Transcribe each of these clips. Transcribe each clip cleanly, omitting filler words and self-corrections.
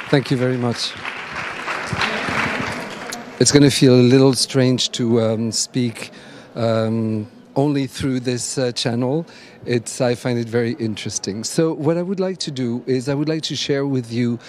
Thank you very much. It's going to feel a little strange to speak only through this channel. I find it very interesting. So what I would like to do is I would like to share with you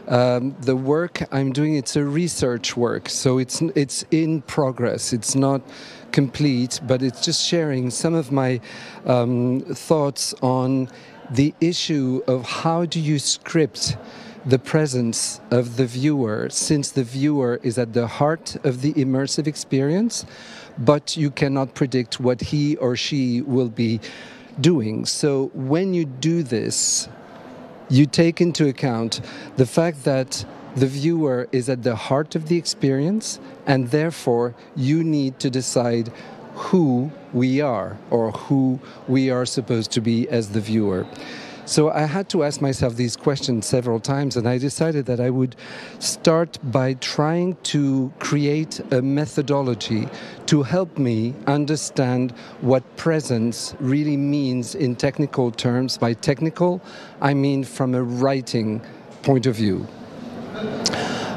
the work I'm doing. It's a research work, so it's in progress. It's not complete, but it's just sharing some of my thoughts on the issue of how do you script the presence of the viewer, since the viewer is at the heart of the immersive experience, but you cannot predict what he or she will be doing. So when you do this, you take into account the fact that the viewer is at the heart of the experience, and therefore you need to decide who we are or who we are supposed to be as the viewer. So I had to ask myself these questions several times, and I decided that I would start by trying to create a methodology to help me understand what presence really means in technical terms. By technical, I mean from a writing point of view.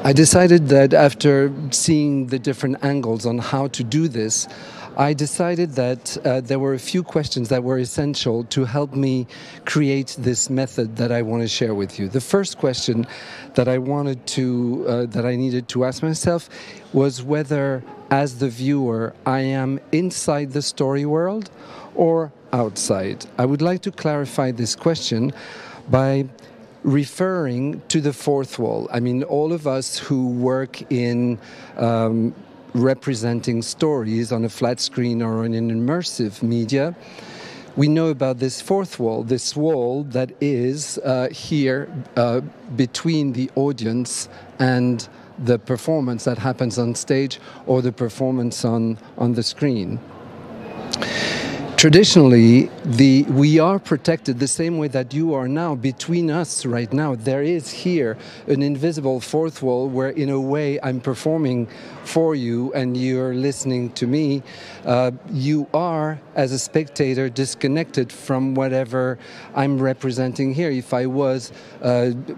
I decided that after seeing the different angles on how to do this, I decided that there were a few questions that were essential to help me create this method that I want to share with you. The first question that I needed to ask myself was whether, as the viewer, I am inside the story world or outside. I would like to clarify this question by referring to the fourth wall. I mean, all of us who work in representing stories on a flat screen or in an immersive media, we know about this fourth wall, this wall that is here between the audience and the performance that happens on stage or the performance on the screen. Traditionally, we are protected the same way that you are now. Between us right now, there is here an invisible fourth wall where, in a way, I'm performing for you and you're listening to me. You are, as a spectator, disconnected from whatever I'm representing here. If I was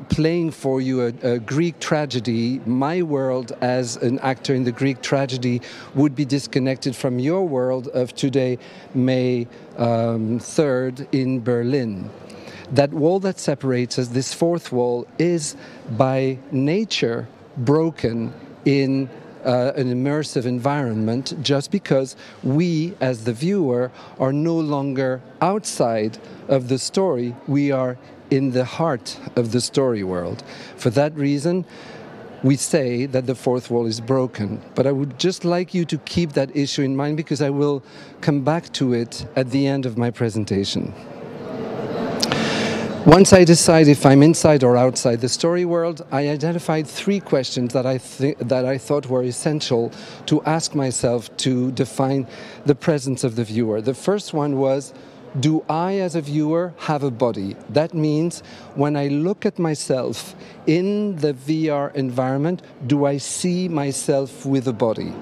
playing for you a Greek tragedy, my world as an actor in the Greek tragedy would be disconnected from your world of today, May 3rd in Berlin. That wall that separates us, this fourth wall, is by nature broken in an immersive environment, just because we, as the viewer, are no longer outside of the story. We are in the heart of the story world. For that reason, we say that the fourth wall is broken. But I would just like you to keep that issue in mind, because I will come back to it at the end of my presentation. Once I decide if I'm inside or outside the story world, I identified three questions that I thought were essential to ask myself to define the presence of the viewer. The first one was, do I, as a viewer, have a body? That means when I look at myself in the VR environment, do I see myself with a body?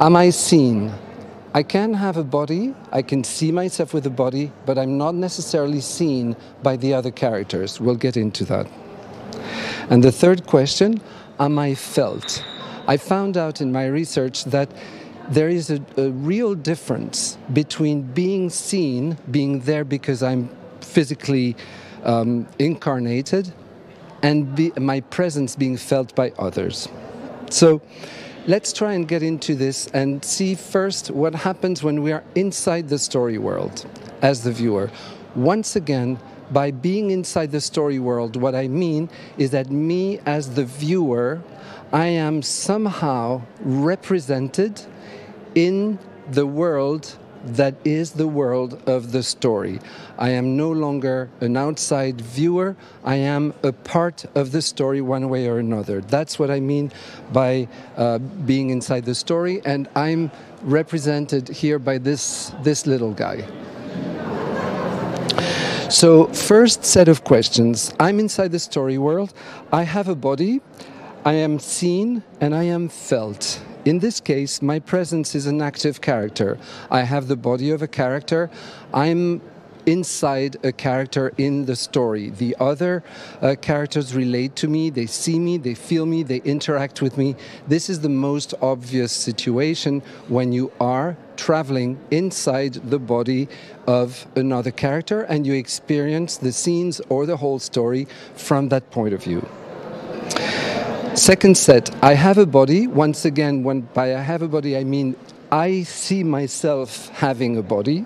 Am I seen? I can have a body, I can see myself with a body, but I'm not necessarily seen by the other characters. We'll get into that. And the third question, am I felt? I found out in my research that there is a real difference between being seen, being there because I'm physically incarnated, and my presence being felt by others. So let's try and get into this and see first what happens when we are inside the story world as the viewer. Once again, by being inside the story world, what I mean is that me as the viewer, I am somehow represented in the world that is the world of the story. I am no longer an outside viewer. I am a part of the story one way or another. That's what I mean by being inside the story, and I'm represented here by this little guy. So, first set of questions. I'm inside the story world. I have a body. I am seen and I am felt. In this case, my presence is an active character. I have the body of a character. I'm inside a character in the story. The other characters relate to me, they see me, they feel me, they interact with me. This is the most obvious situation when you are traveling inside the body of another character and you experience the scenes or the whole story from that point of view. Second set, I have a body. Once again, by I have a body, I mean I see myself having a body.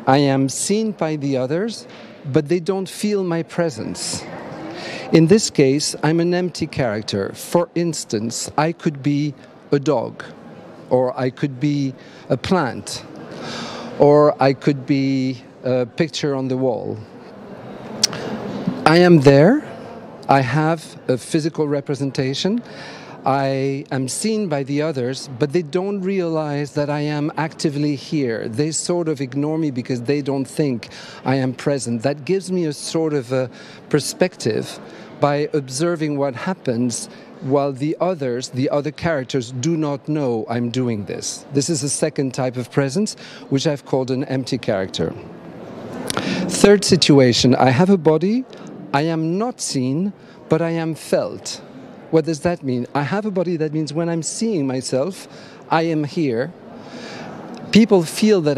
I am seen by the others, but they don't feel my presence. In this case, I'm an empty character. For instance, I could be a dog, or I could be a plant, or I could be a picture on the wall. I am there. I have a physical representation. I am seen by the others, but they don't realize that I am actively here. They sort of ignore me because they don't think I am present. That gives me a sort of a perspective by observing what happens while the others, the other characters, do not know I'm doing this. This is a second type of presence, which I've called an empty character. Third situation, I have a body, I am not seen, but I am felt. What does that mean? I have a body, that means when I'm seeing myself, I am here. People feel that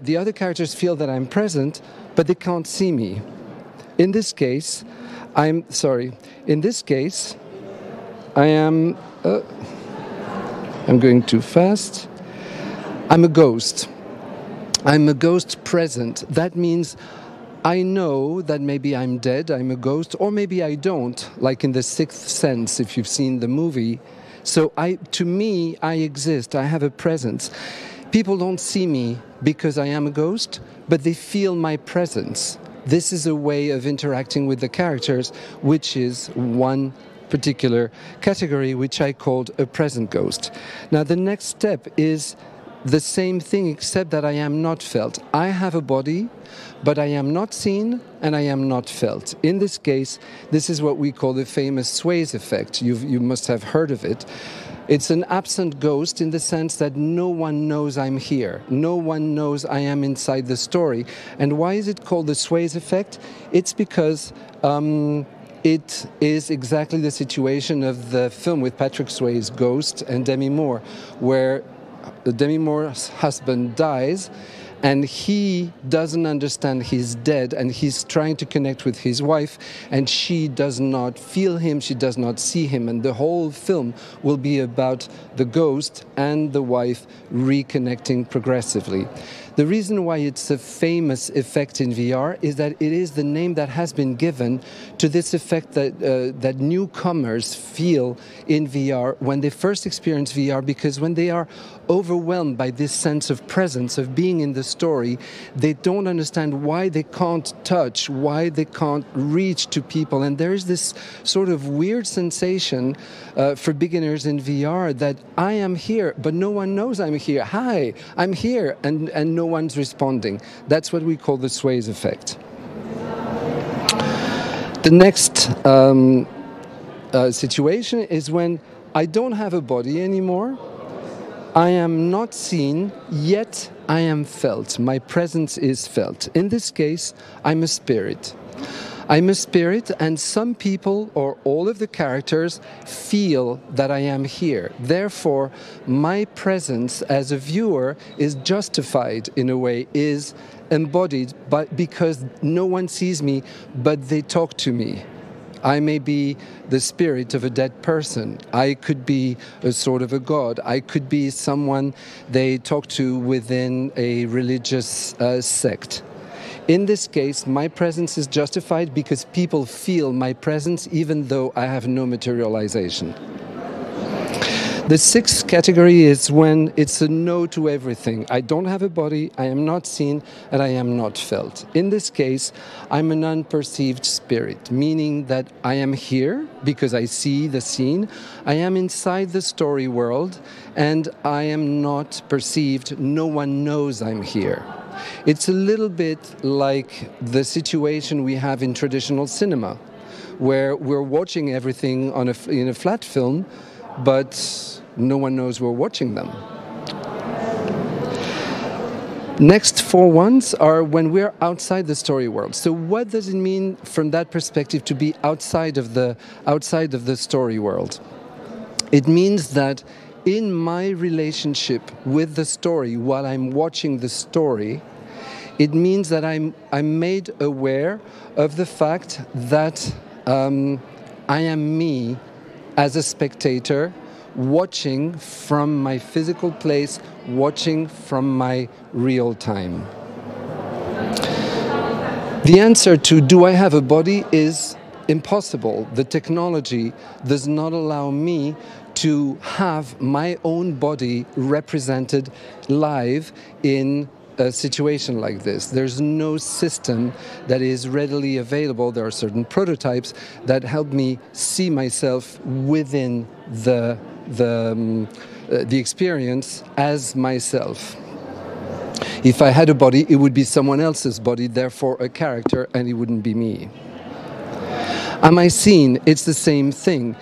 the other characters feel that I'm present, but they can't see me. In this case, I'm going too fast. I'm a ghost. I'm a ghost present. That means I know that maybe I'm dead, I'm a ghost, or maybe I don't, like in The Sixth Sense, if you've seen the movie. So to me, I exist, I have a presence. People don't see me because I am a ghost, but they feel my presence. This is a way of interacting with the characters, which is one particular category, which I called a present ghost. Now, the next step is the same thing, except that I am not felt. I have a body, but I am not seen and I am not felt. In this case, this is what we call the famous Swayze effect. You must have heard of it. It's an absent ghost in the sense that no one knows I'm here. No one knows I am inside the story. And why is it called the Swayze effect? It's because it is exactly the situation of the film with Patrick Swayze, Ghost, and Demi Moore, where Demi Moore's husband dies and he doesn't understand he's dead and he's trying to connect with his wife and she does not feel him, she does not see him, and the whole film will be about the ghost and the wife reconnecting progressively. The reason why it's a famous effect in VR is that it is the name that has been given to this effect that newcomers feel in VR when they first experience VR, because when they are overwhelmed by this sense of presence, of being in the story, they don't understand why they can't touch, why they can't reach to people. And there is this sort of weird sensation for beginners in VR that I am here, but no one knows I'm here. Hi, I'm here, and no one's responding. That's what we call the Swayze effect. The next situation is when I don't have a body anymore. I am not seen, yet I am felt. My presence is felt. In this case, I'm a spirit. I'm a spirit, and some people, or all of the characters, feel that I am here. Therefore, my presence as a viewer is justified, in a way, is embodied, but because no one sees me, but they talk to me. I may be the spirit of a dead person. I could be a sort of a god. I could be someone they talk to within a religious sect. In this case, my presence is justified because people feel my presence even though I have no materialization. The sixth category is when it's a no to everything. I don't have a body, I am not seen, and I am not felt. In this case, I'm an unperceived spirit, meaning that I am here because I see the scene, I am inside the story world, and I am not perceived. No one knows I'm here. It's a little bit like the situation we have in traditional cinema, where we're watching everything in a flat film, but no one knows we're watching them. Next four ones are when we're outside the story world. So what does it mean from that perspective to be outside of the story world? It means that in my relationship with the story while I'm watching the story, it means that I'm made aware of the fact that I am me as a spectator, watching from my physical place, watching from my real time. The answer to do I have a body is impossible. The technology does not allow me to have my own body represented live in a situation like this. There's no system that is readily available. There are certain prototypes that help me see myself within the experience as myself. If I had a body, it would be someone else's body, therefore a character, and it wouldn't be me. Am I seen? It's the same thing.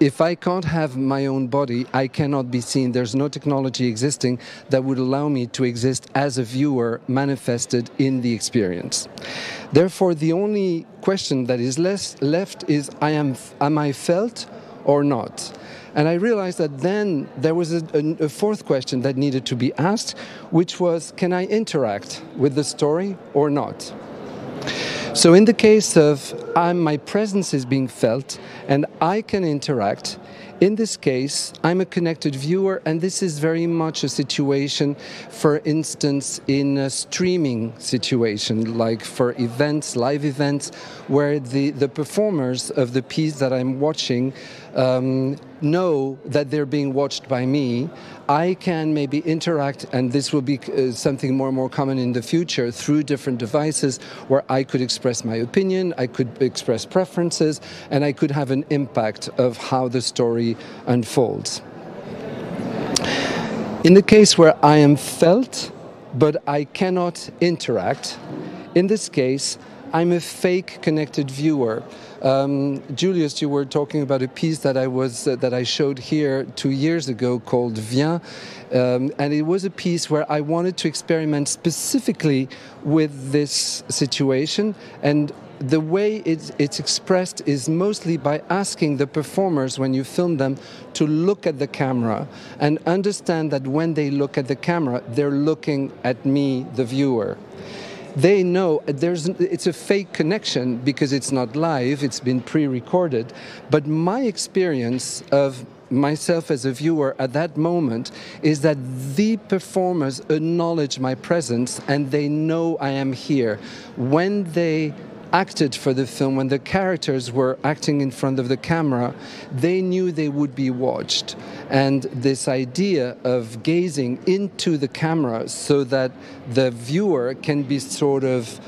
If I can't have my own body, I cannot be seen. There's no technology existing that would allow me to exist as a viewer manifested in the experience. Therefore, the only question that is left is, am I felt or not? And I realized that then there was a fourth question that needed to be asked, which was, can I interact with the story or not? So in the case of my presence is being felt and I can interact, in this case, I'm a connected viewer, and this is very much a situation, for instance, in a streaming situation, like for events, live events, where the performers of the piece that I'm watching know that they're being watched by me. I can maybe interact, and this will be something more and more common in the future, through different devices where I could express my opinion, I could express preferences, and I could have an impact of how the story unfolds. In the case where I am felt, but I cannot interact, in this case, I'm a fake connected viewer. Julius, you were talking about a piece that I showed here 2 years ago called Viens, and it was a piece where I wanted to experiment specifically with this situation, and the way it's expressed is mostly by asking the performers, when you film them, to look at the camera and understand that when they look at the camera, they're looking at me, the viewer. They know it's a fake connection because it's not live, it's been pre-recorded, but my experience of myself as a viewer at that moment is that the performers acknowledge my presence and they know I am here. When they acted for the film, when the characters were acting in front of the camera, they knew they would be watched. And this idea of gazing into the camera so that the viewer can be sort of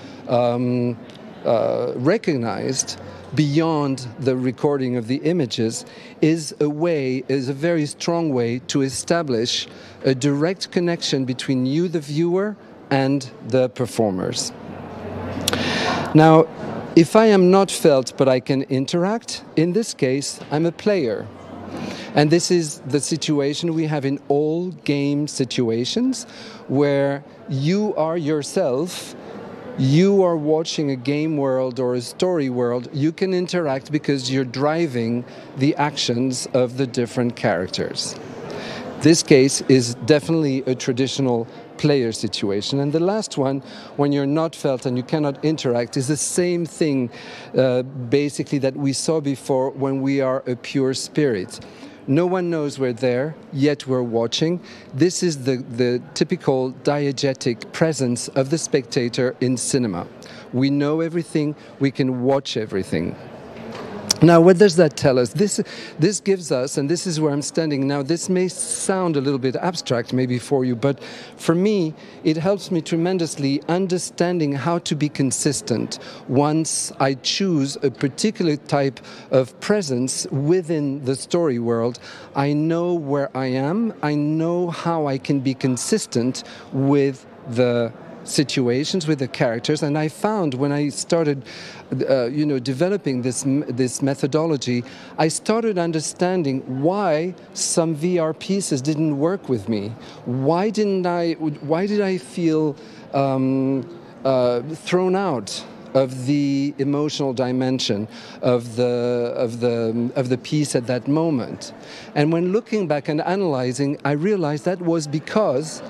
recognized beyond the recording of the images is a very strong way to establish a direct connection between you, the viewer, and the performers. Now, if I am not felt but I can interact, in this case, I'm a player. And this is the situation we have in all game situations, where you are yourself, you are watching a game world or a story world, you can interact because you're driving the actions of the different characters. This case is definitely a traditional player situation. And the last one, when you're not felt and you cannot interact, is the same thing basically that we saw before when we are a pure spirit. No one knows we're there, yet we're watching. This is the typical diegetic presence of the spectator in cinema. We know everything, we can watch everything. Now, what does that tell us? This gives us, and this is where I'm standing now, this may sound a little bit abstract maybe for you, but for me, it helps me tremendously understanding how to be consistent. Once I choose a particular type of presence within the story world, I know where I am, I know how I can be consistent with the situations, with the characters, and I found when I started, developing this methodology, I started understanding why some VR pieces didn't work with me. Why did I feel thrown out of the emotional dimension of the piece at that moment? And when looking back and analyzing, I realized that was because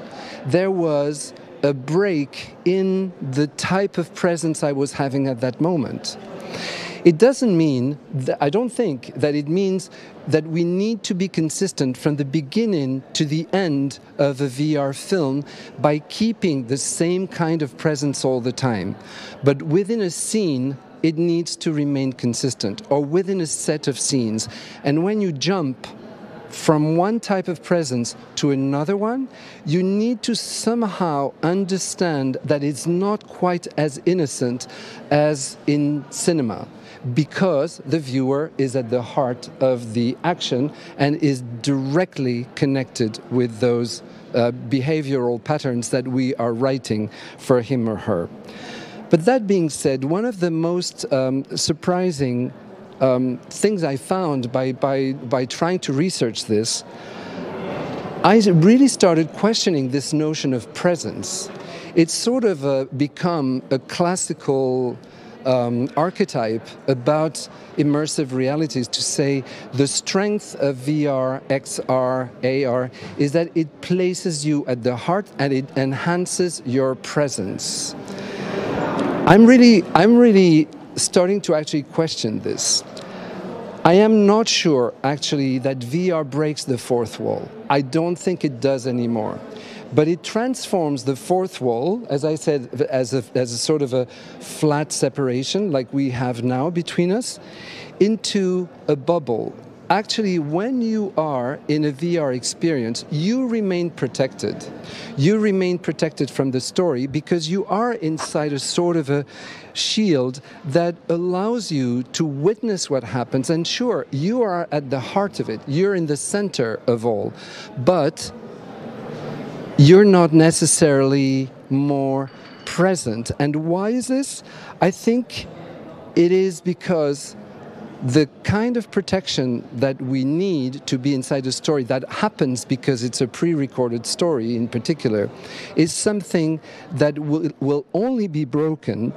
there was a break in the type of presence I was having at that moment. It doesn't mean that, I don't think that it means that we need to be consistent from the beginning to the end of a VR film by keeping the same kind of presence all the time. But within a scene, it needs to remain consistent, or within a set of scenes. And when you jump from one type of presence to another one, you need to somehow understand that it's not quite as innocent as in cinema, because the viewer is at the heart of the action and is directly connected with those behavioral patterns that we are writing for him or her. But that being said, one of the most surprising things I found by trying to research this, I really started questioning this notion of presence. It's sort of become a classical archetype about immersive realities to say the strength of VR, XR, AR is that it places you at the heart and it enhances your presence. I'm really starting to actually question this. I am not sure, actually, that VR breaks the fourth wall. I don't think it does anymore. But it transforms the fourth wall, as I said, as a sort of a flat separation like we have now between us, into a bubble. Actually, when you are in a VR experience, you remain protected. You remain protected from the story because you are inside a sort of a shield that allows you to witness what happens. And sure, you are at the heart of it. You're in the center of all. But you're not necessarily more present. And why is this? I think it is because the kind of protection that we need to be inside a story that happens because it's a pre-recorded story in particular is something that will only be broken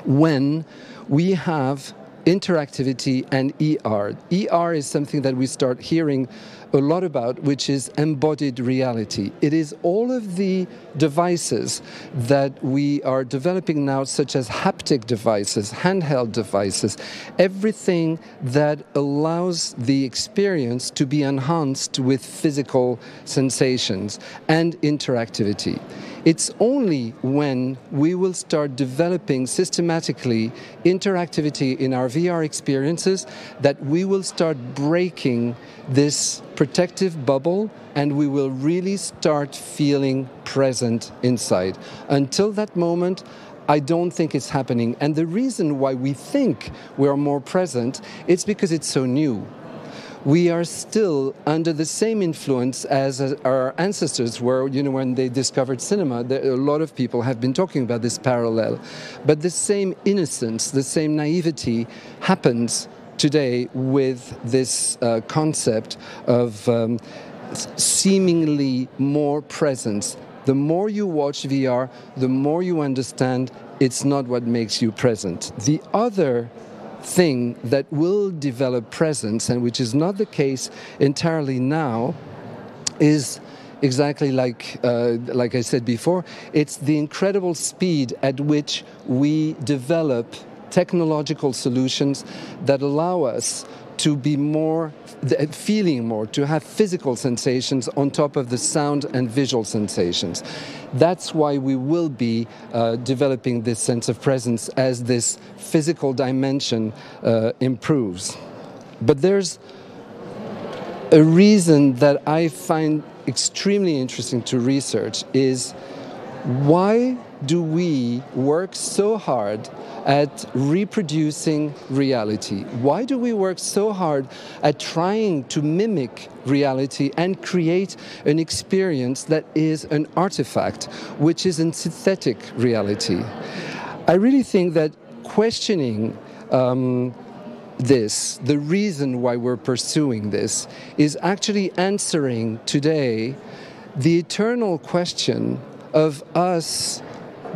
when we have interactivity and ER. ER is something that we start hearing a lot about, which is embodied reality. It is all of the devices that we are developing now, such as haptic devices, handheld devices, everything that allows the experience to be enhanced with physical sensations and interactivity. It's only when we will start developing systematically interactivity in our VR experiences that we will start breaking this protective bubble and we will really start feeling present inside. Until that moment, I don't think it's happening. And the reason why we think we're more present is because it's so new. We are still under the same influence as our ancestors were, when they discovered cinema. A lot of people have been talking about this parallel. But the same innocence, the same naivety happens today with this concept of seemingly more presence. The more you watch VR, the more you understand it's not what makes you present. The other thing that will develop presence, and which is not the case entirely now, is exactly like I said before, it's the incredible speed at which we develop technological solutions that allow us to be more, feeling more, to have physical sensations on top of the sound and visual sensations. That's why we will be developing this sense of presence as this physical dimension improves. But there's a reason that I find extremely interesting to research is why do we work so hard at reproducing reality? Why do we work so hard at trying to mimic reality and create an experience that is an artifact, which is a synthetic reality? I really think that questioning the reason why we're pursuing this, is actually answering today the eternal question of us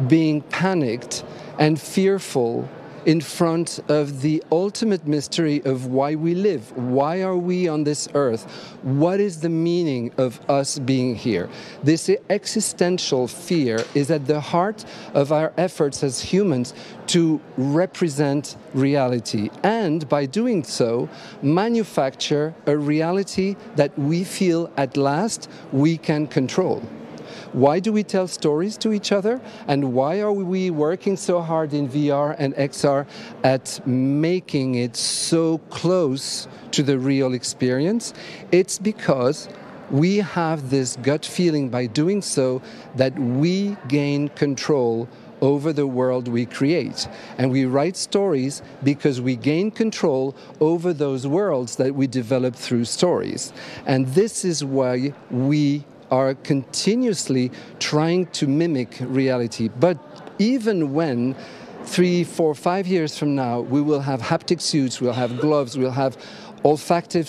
being panicked and fearful in front of the ultimate mystery of why we live. Why are we on this earth? What is the meaning of us being here? This existential fear is at the heart of our efforts as humans to represent reality, and by doing so, manufacture a reality that we feel at last we can control. Why do we tell stories to each other? And why are we working so hard in VR and XR at making it so close to the real experience? It's because we have this gut feeling by doing so that we gain control over the world we create. And we write stories because we gain control over those worlds that we develop through stories. And this is why we are continuously trying to mimic reality. But even when 3, 4, 5 years from now, we will have haptic suits, we'll have gloves, we'll have olfactive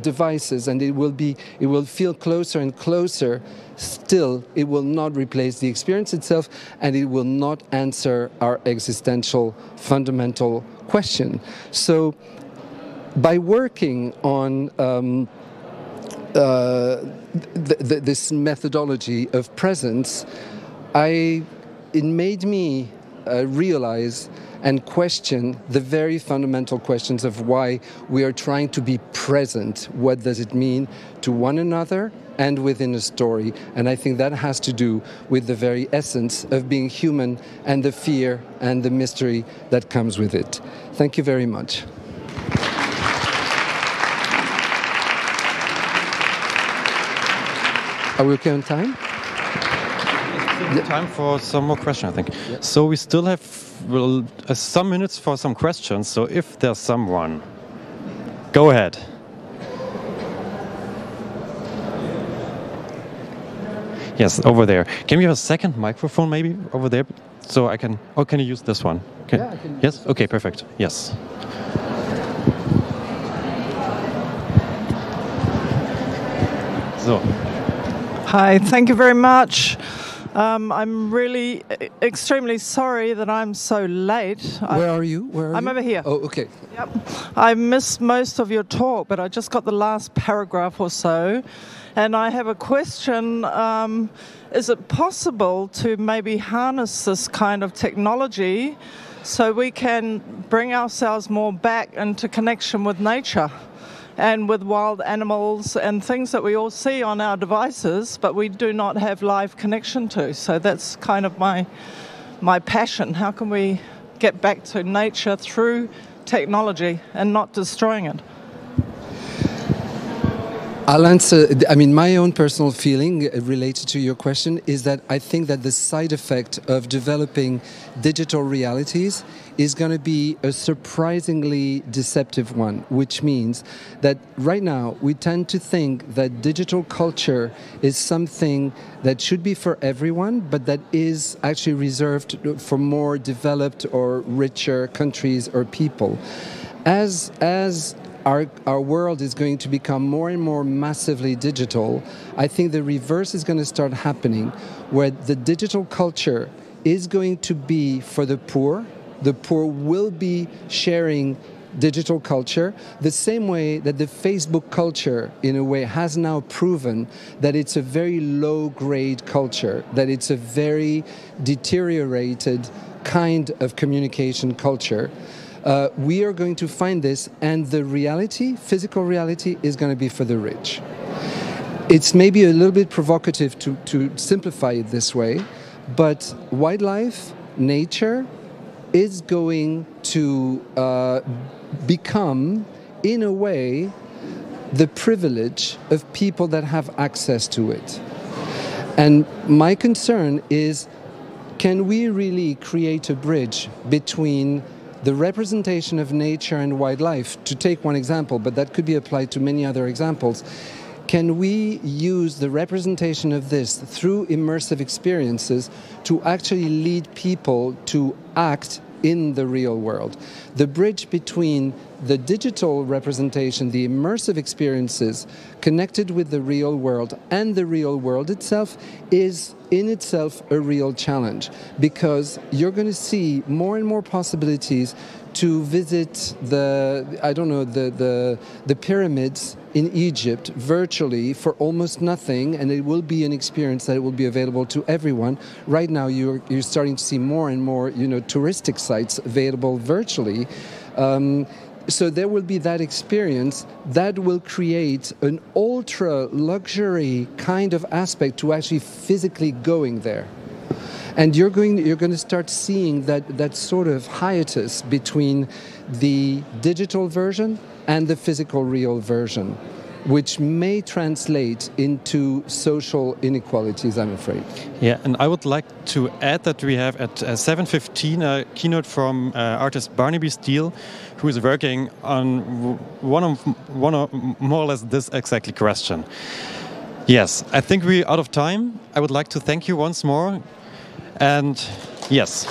devices, and it will feel closer and closer, still it will not replace the experience itself, and it will not answer our existential fundamental question. So by working on this methodology of presence, it made me realize and question the very fundamental questions of why we are trying to be present. What does it mean to one another and within a story? And I think that has to do with the very essence of being human and the fear and the mystery that comes with it. Thank you very much. Are we okay on time? Time for some more questions, I think. Yeah. So we still have some minutes for some questions. So if there's someone, go ahead. Yes, over there. Can we have a second microphone maybe over there? So I can, or can you use this one? Okay. Yeah, I can use yes? Okay, perfect. Yes. So. Hi, thank you very much. I'm really extremely sorry that I'm so late. Where are you? I'm over here. Oh, okay. Yep. I missed most of your talk, but I just got the last paragraph or so. And I have a question. Is it possible to maybe harness this kind of technology so we can bring ourselves more back into connection with nature and with wild animals and things that we all see on our devices, but we do not have live connection to? So that's kind of my passion. How can we get back to nature through technology and not destroying it? I'll answer. I mean, my own personal feeling related to your question is that I think that the side effect of developing digital realities is going to be a surprisingly deceptive one, which means that right now we tend to think that digital culture is something that should be for everyone, but that is actually reserved for more developed or richer countries or people. As our world is going to become more and more massively digital, I think the reverse is going to start happening, where the digital culture is going to be for the poor. The poor will be sharing digital culture, the same way that the Facebook culture, in a way, has now proven that it's a very low-grade culture, that it's a very deteriorated kind of communication culture. We are going to find this, and the reality, physical reality, is going to be for the rich. It's maybe a little bit provocative to simplify it this way, but wildlife, nature, is going to become, in a way, the privilege of people that have access to it. And my concern is can we really create a bridge between the representation of nature and wildlife, to take one example, but that could be applied to many other examples? Can we use the representation of this through immersive experiences to actually lead people to act in the real world? The bridge between the digital representation, the immersive experiences connected with the real world and the real world itself is in itself a real challenge, because you're going to see more and more possibilities to visit the pyramids in Egypt virtually for almost nothing, and it will be an experience that will be available to everyone. Right now, you're starting to see more and more, touristic sites available virtually. So there will be that experience that will create an ultra luxury kind of aspect to actually physically going there. And you're going to start seeing that sort of hiatus between the digital version and the physical real version, which may translate into social inequalities, I'm afraid. Yeah, and I would like to add that we have at 7:15 a keynote from artist Barnaby Steele, who is working on one of more or less this exactly question. Yes, I think we're out of time. I would like to thank you once more. And yes.